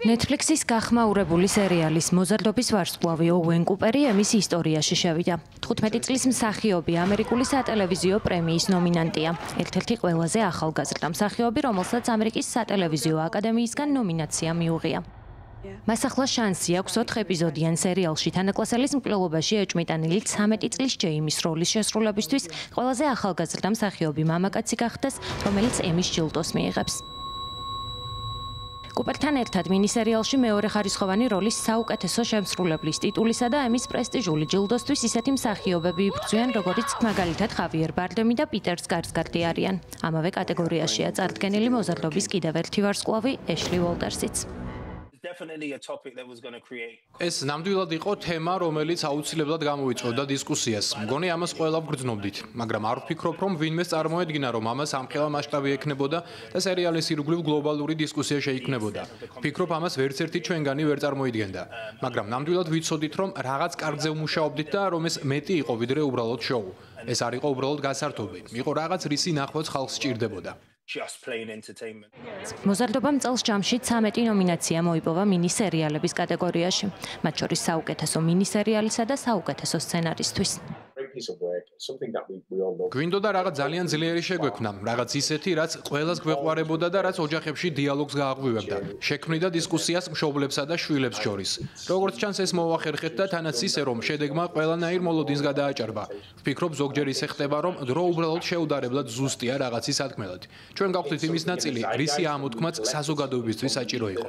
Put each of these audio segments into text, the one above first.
Netflix-ის გახმაურებული სერიალის მოზარდობის ვარსკვლავი ოუენ კუპერი ემის ისტორიაში შევიდა. 15 წლის მსახიობი ამერიკული სატელევიზიო პრემიის ნომინანტია. ერთ-ერთი ყველაზე ახალგაზრდა მსახიობი, რომელსაც ამერიკის სატელევიზიო აკადემიისგან ნომინაცია მიუღია. მას ახლა შანსი აქვს 4 ეპიზოდიან სერიალში თანაკლასელის მკვლელობაში ეჭვმიტანილი 13 წლის ჯეიმის როლის შესრულებისთვის ყველაზე ახალგაზრდა მსახიობი მამაკაცი გახდეს, რომელიც ემის ჯილდოს მიიღებს. კუპერთან ერთად მინისერიალში მეორე ხარისხოვანი როლის საუკეთესო შემსრულებლის ტიტულისა და ემის პრესტიჟული ჯილდოსთვის ისეთი მსახიობები იბრძვიან, როგორიც მაგალითად ხავიერ ბარდემი და პიტერ სკარსგარდი არიან. ამავე კატეგორიაშია წარდგენილი მოზარდობის კიდევ ერთი ვარსკვლავი ეშლი უოლტერსიც. ეს ნამდვილად იყო თემა, რომელიც აუცილებლად გამოიწვევდა დისკუსიას. მგონი ამას ყველა ვგრძნობდით, მაგრამ არ ვფიქრობ, რომ ვინმეს წარმოედგინა, რომ ამას ამხელა მასშტაბი ექნებოდა და სერიალის ირგვლივ გლობალური დისკუსია შეიქმნებოდა. ვფიქრობ, ამას ვერც ერთი ჩვენგანი ვერ წარმოიდგენდა, მაგრამ ნამდვილად ვიცოდით, რომ რაღაც კარგზე ვმუშაობდით და რომ ეს მეტი იყო, ვიდრე უბრალოდ შოუ. ეს არ იყო უბრალოდ გასართობი, იყო რაღაც, რისი ნახვაც ხალხს სჭირდებოდა. მოზარდობამ წელს ჯამში 13 ნომინაცია მოიპოვა მინისერიალების კატეგორიაში, მათ შორის საუკეთესო მინისერიალისა და საუკეთესო სცენარისთვის. გვინდოდა რაღაც ძალიან ძლიერი შეგვექმნა, რაღაც ისეთი, რაც ყველას გვეყვარებოდა და რაც ოჯახებში დიალოგს გააღვივებდა. შექმნიდა დისკუსიას მშობლებსა და შვილებს შორის. როგორც ჩანს, ეს მოახერხეთ და თანაც ისე, რომ შედეგმა ყველანაირ მოლოდინს გადააჭარბა. ვფიქრობ, ზოგჯერ ისე ხდება, რომ დრო უბრალოდ შეუდარებლად ზუსტია რაღაცის სათქმელად. ჩვენ გავხდით იმის ნაწილი, რისი ამოთქმაც საზოგადოებისთვის საჭირო იყო.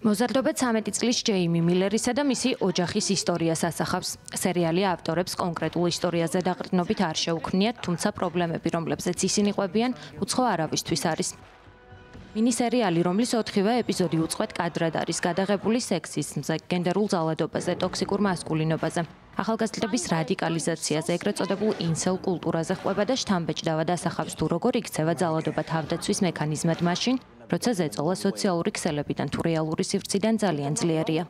მოზარდობა 13 წლის ჯეიმი მილერისა და მისი ოჯახის ისტორიას ასახავს. სერიალი ავტორებს კონკრეტულ ისტორიაზე დაყრდნობით არ შეუქმნიათ, თუმცა პრობლემები, რომლებზეც ისინი ყვებიან, უცხო არავისთვის არის. მინისერიალი, რომლის 4-ვე ეპიზოდი უწყვეტ კადრად არის გადაღებული სექსიზმზე, გენდერულ ძალადობაზე, ტოქსიკურ მასკულინობაზე, ახალგაზრდების რადიკალიზაციაზე, ეგრეთ წოდებულ ინსელ კულტურაზე ყვება და შთამბეჭდავად ასახავს თუ როგორ იქცევა ძალადობა თავდაცვის მექანიზმად მაშინ, როცა ზეწოლა სოციალური ქსელებიდან თუ რეალური სივრციდან ძალიან ძლიერია.